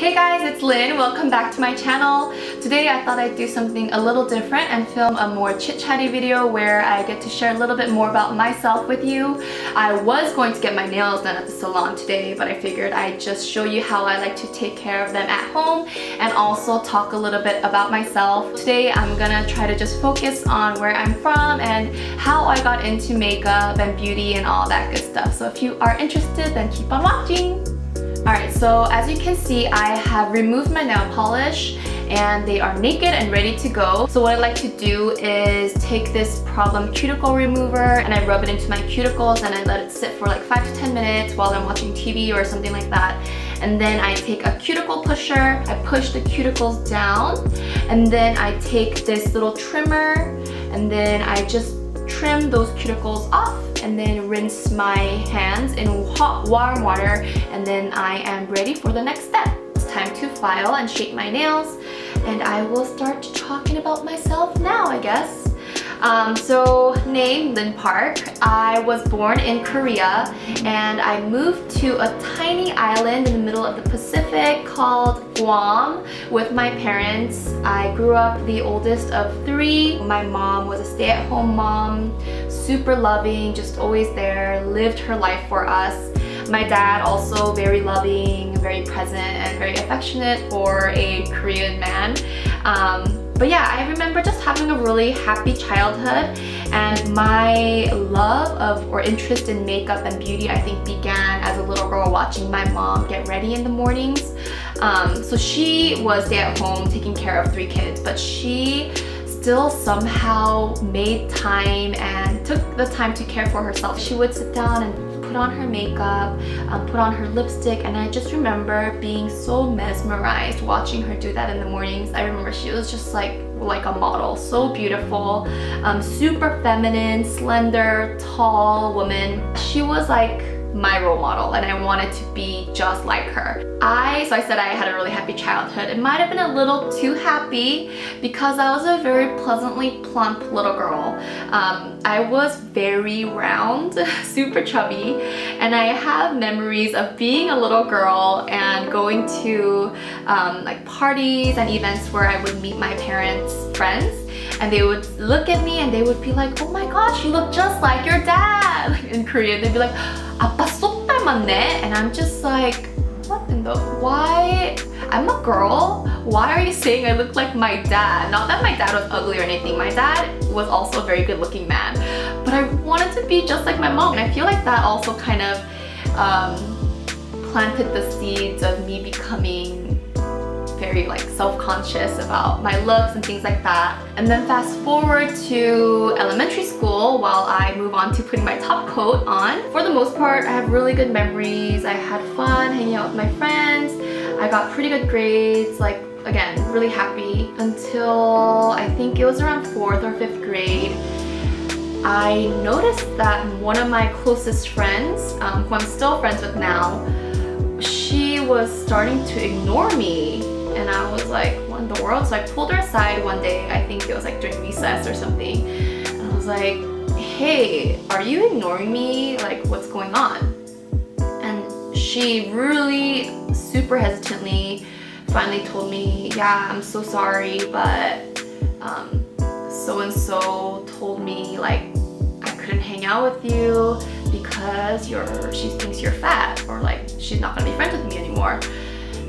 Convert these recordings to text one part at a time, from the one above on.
Hey guys, it's Lynn. Welcome back to my channel. Today I thought I'd do something a little different and film a more chit-chatty video where I get to share a little bit more about myself with you. I was going to get my nails done at the salon today, but I figured I'd just show you how I like to take care of them at home and also talk a little bit about myself. Today I'm gonna try to just focus on where I'm from and how I got into makeup and beauty and all that good stuff. So if you are interested, then keep on watching. Alright, so as you can see, I have removed my nail polish and they are naked and ready to go. So what I like to do is take this Problem cuticle remover and I rub it into my cuticles and I let it sit for like 5 to 10 minutes while I'm watching TV or something like that. And then I take a cuticle pusher, I push the cuticles down, and then I take this little trimmer and then I just trim those cuticles off and then rinse my hands in hot warm water, and then I am ready for the next step. It's time to file and shape my nails, and I will start talking about myself now, I guess. So name Lynn Park. I was born in Korea and I moved to a tiny island in the middle of the Pacific called Guam with my parents. I grew up the oldest of 3. My mom was a stay-at-home mom, super loving, just always there, lived her life for us. My dad also very loving, very present, and very affectionate for a Korean man. But yeah, I remember just having a really happy childhood, and my love of or interest in makeup and beauty I think began as a little girl watching my mom get ready in the mornings. So she was stay at home taking care of 3 kids, but she still somehow made time and took the time to care for herself. She would sit down and put on her makeup, put on her lipstick, and I just remember being so mesmerized watching her do that in the mornings. I remember she was just like a model, so beautiful, super feminine, slender, tall woman. She was like my role model and I wanted to be just like her. So I said I had a really happy childhood. It might have been a little too happy because I was a very pleasantly plump little girl. I was very round, super chubby, and I have memories of being a little girl and going to like parties and events where I would meet my parents' friends, and they would look at me and they would be like, oh my gosh, you look just like your dad. Like in Korean, they'd be like, 아빠 쏙 닮았네. And I'm just like, what in the, why? I'm a girl? Why are you saying I look like my dad? Not that my dad was ugly or anything. My dad was also a very good looking man. But I wanted to be just like my mom. And I feel like that also kind of planted the seeds of me becoming very like self-conscious about my looks and things like that. And then fast forward to elementary school while I move on to putting my top coat on. For the most part, I have really good memories. I had fun hanging out with my friends. I got pretty good grades, like again, really happy until I think it was around 4th or 5th grade. I noticed that one of my closest friends, who I'm still friends with now, she was starting to ignore me. And I was like, what in the world? So I pulled her aside one day, I think it was like during recess or something, and I was like, hey, are you ignoring me? Like, what's going on? And she really super hesitantly finally told me, yeah, I'm so sorry, but so-and-so told me like I couldn't hang out with you because she thinks you're fat, or like she's not gonna be friends with me anymore.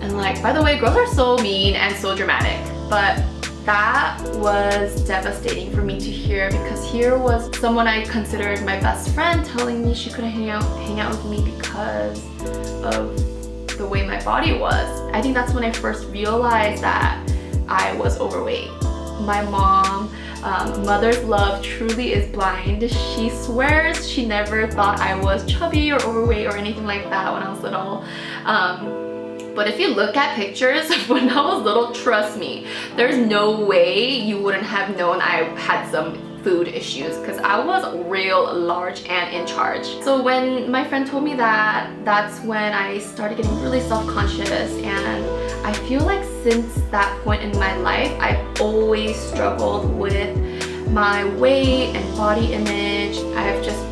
And like, by the way, girls are so mean and so dramatic, but that was devastating for me to hear, because here was someone I considered my best friend telling me she couldn't hang out with me because of the way my body was. I think that's when I first realized that I was overweight. My mom, mother's love truly is blind. She swears she never thought I was chubby or overweight or anything like that when I was little. But if you look at pictures of when I was little, trust me, there's no way you wouldn't have known I had some food issues, because I was real large and in charge. So when my friend told me that, that's when I started getting really self-conscious, and I feel like since that point in my life, I've always struggled with my weight and body image. I've just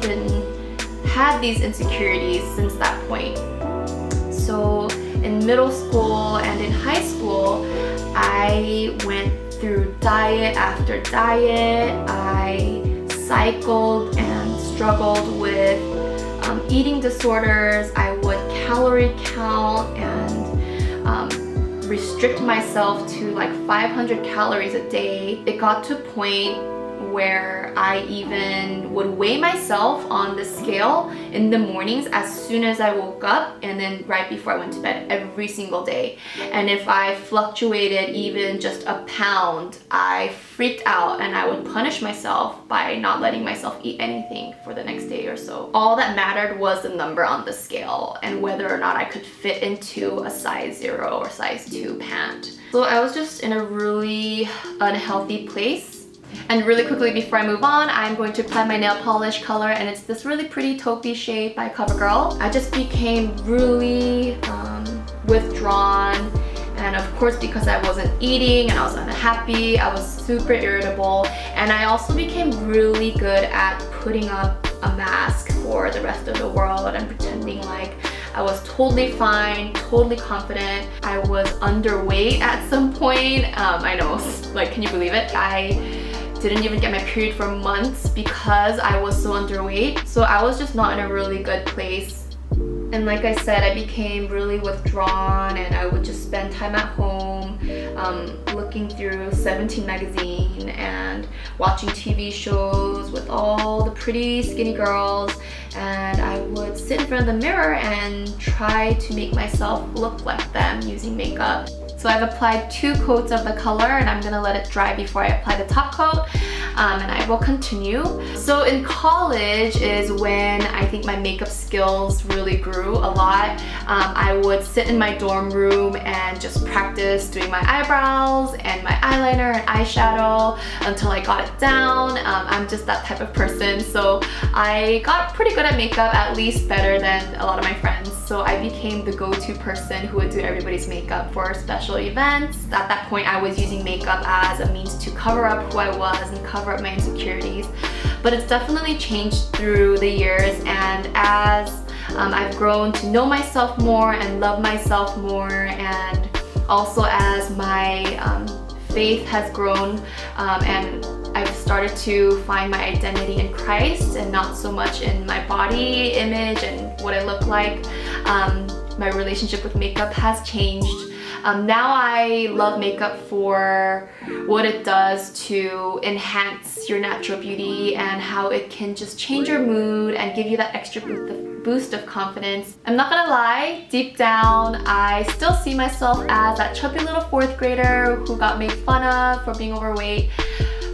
had these insecurities since that point. So in middle school and in diet after diet. I cycled and struggled with eating disorders. I would calorie count and restrict myself to like 500 calories a day. It got to a point where I even would weigh myself on the scale in the mornings as soon as I woke up and then right before I went to bed every single day. And if I fluctuated even just a pound, I freaked out and I would punish myself by not letting myself eat anything for the next day or so. All that mattered was the number on the scale and whether or not I could fit into a size 0 or size 2 pant. So I was just in a really unhealthy place. And really quickly before I move on, I'm going to apply my nail polish color, and it's this really pretty taupey shade by CoverGirl. I just became really withdrawn, and of course because I wasn't eating and I was unhappy, I was super irritable, and I also became really good at putting up a mask for the rest of the world and pretending like I was totally fine, totally confident. I was underweight at some point. I know, like, can you believe it? I didn't even get my period for months because I was so underweight. So I was just not in a really good place. And like I said, I became really withdrawn and I would just spend time at home looking through 17 magazine and watching TV shows with all the pretty skinny girls, and I would sit in front of the mirror and try to make myself look like them using makeup. So I've applied 2 coats of the color and I'm gonna let it dry before I apply the top coat, and I will continue. So in college is when I think my makeup skills really grew a lot. I would sit in my dorm room and just practice doing my eyebrows and my eyeliner and eyeshadow until I got it down. I'm just that type of person, so I got pretty good at makeup, at least better than a lot of my friends. So I became the go-to person who would do everybody's makeup for special events. At that point, I was using makeup as a means to cover up who I was and cover up my insecurities. But it's definitely changed through the years, and as I've grown to know myself more and love myself more, and also as my faith has grown and I've started to find my identity in Christ and not so much in my body image and what I look like, my relationship with makeup has changed. Now I love makeup for what it does to enhance your natural beauty and how it can just change your mood and give you that extra boost of confidence. I'm not gonna lie, deep down I still see myself as that chubby little 4th grader who got made fun of for being overweight.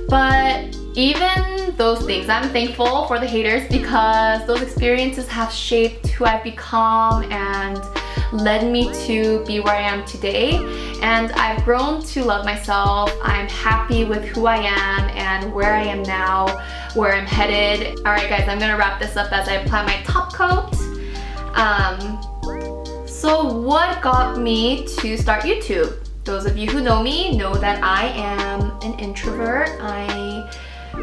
But even those things, I'm thankful for the haters because those experiences have shaped who I've become and led me to be where I am today. And I've grown to love myself. I'm happy with who I am and where I am now, where I'm headed. Alright guys, I'm gonna wrap this up as I apply my top coat. So what got me to start YouTube? Those of you who know me know that I am an introvert. I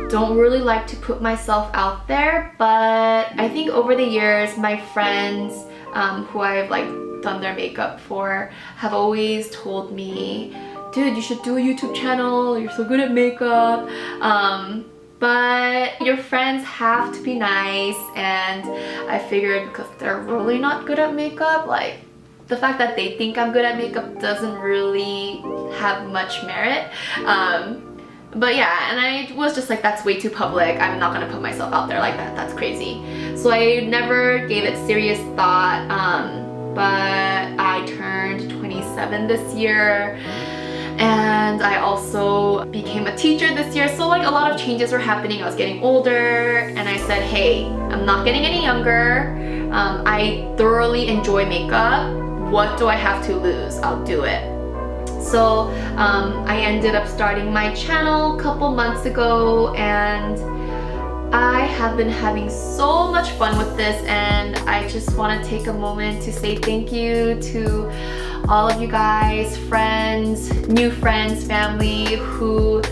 don't really like to put myself out there, but I think over the years my friends who I've done their makeup for have always told me, dude, you should do a YouTube channel, you're so good at makeup. But your friends have to be nice, and I figured because they're really not good at makeup, the fact that they think I'm good at makeup doesn't really have much merit. But yeah, and I was just like, that's way too public. I'm not gonna put myself out there like that. That's crazy. So I never gave it serious thought. But I turned 27 this year, and I also became a teacher this year. So a lot of changes were happening. I was getting older, and I said, hey, I'm not getting any younger. I thoroughly enjoy makeup. What do I have to lose? I'll do it. So I ended up starting my channel a couple months ago, and I have been having so much fun with this, and I just want to take a moment to say thank you to all of you guys, friends, new friends, family who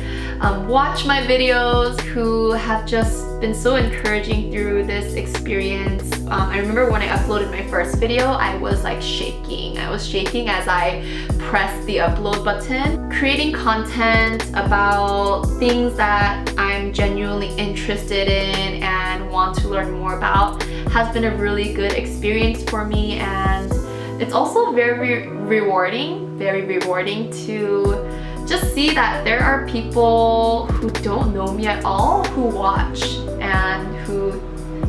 watch my videos, who have just been so encouraging through this experience. I remember when I uploaded my first video, I was like shaking. I was shaking as I pressed the upload button. Creating content about things that I'm genuinely interested in and want to learn more about has been a really good experience for me, and it's also very rewarding to just see that there are people who don't know me at all who watch and who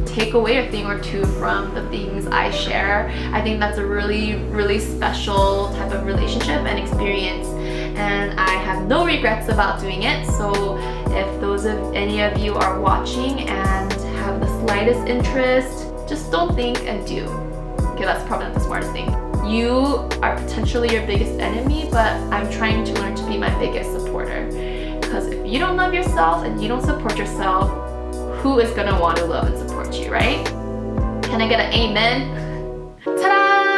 take away a thing or two from the things I share. I think that's a really special type of relationship and experience, and I have no regrets about doing it. So if any of you are watching and have the slightest interest, just don't think and do. Okay, that's probably not the smartest thing. You are potentially your biggest enemy, but I'm trying to learn to be my biggest supporter. Because if you don't love yourself and you don't support yourself, who is gonna want to love and support you, right? Can I get an amen? Ta-da!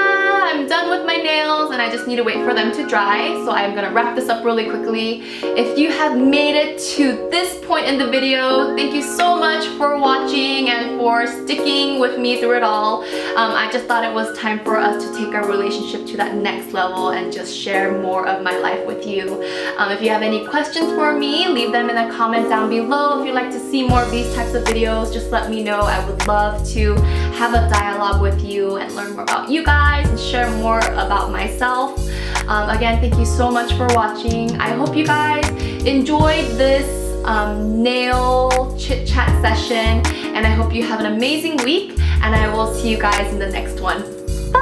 I'm done with my nails and I just need to wait for them to dry, so I'm gonna wrap this up really quickly. If you have made it to this point in the video, thank you so much for watching and for sticking with me through it all. I just thought it was time for us to take our relationship to that next level and just share more of my life with you. If you have any questions for me, leave them in a comment down below. If you'd like to see more of these types of videos, just let me know. I would love to have a dialogue with you and learn more about you guys and share more about myself. Again, thank you so much for watching. I hope you guys enjoyed this nail chit chat session, and I hope you have an amazing week, and I will see you guys in the next one. Bye!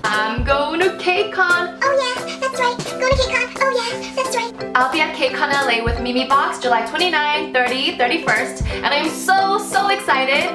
I'm going to KCON. Oh yeah, that's right. Go to KCON. Oh yeah, that's right. I'll be at KCON LA with Mimi Box July 29, 30, 31st, and I'm so excited.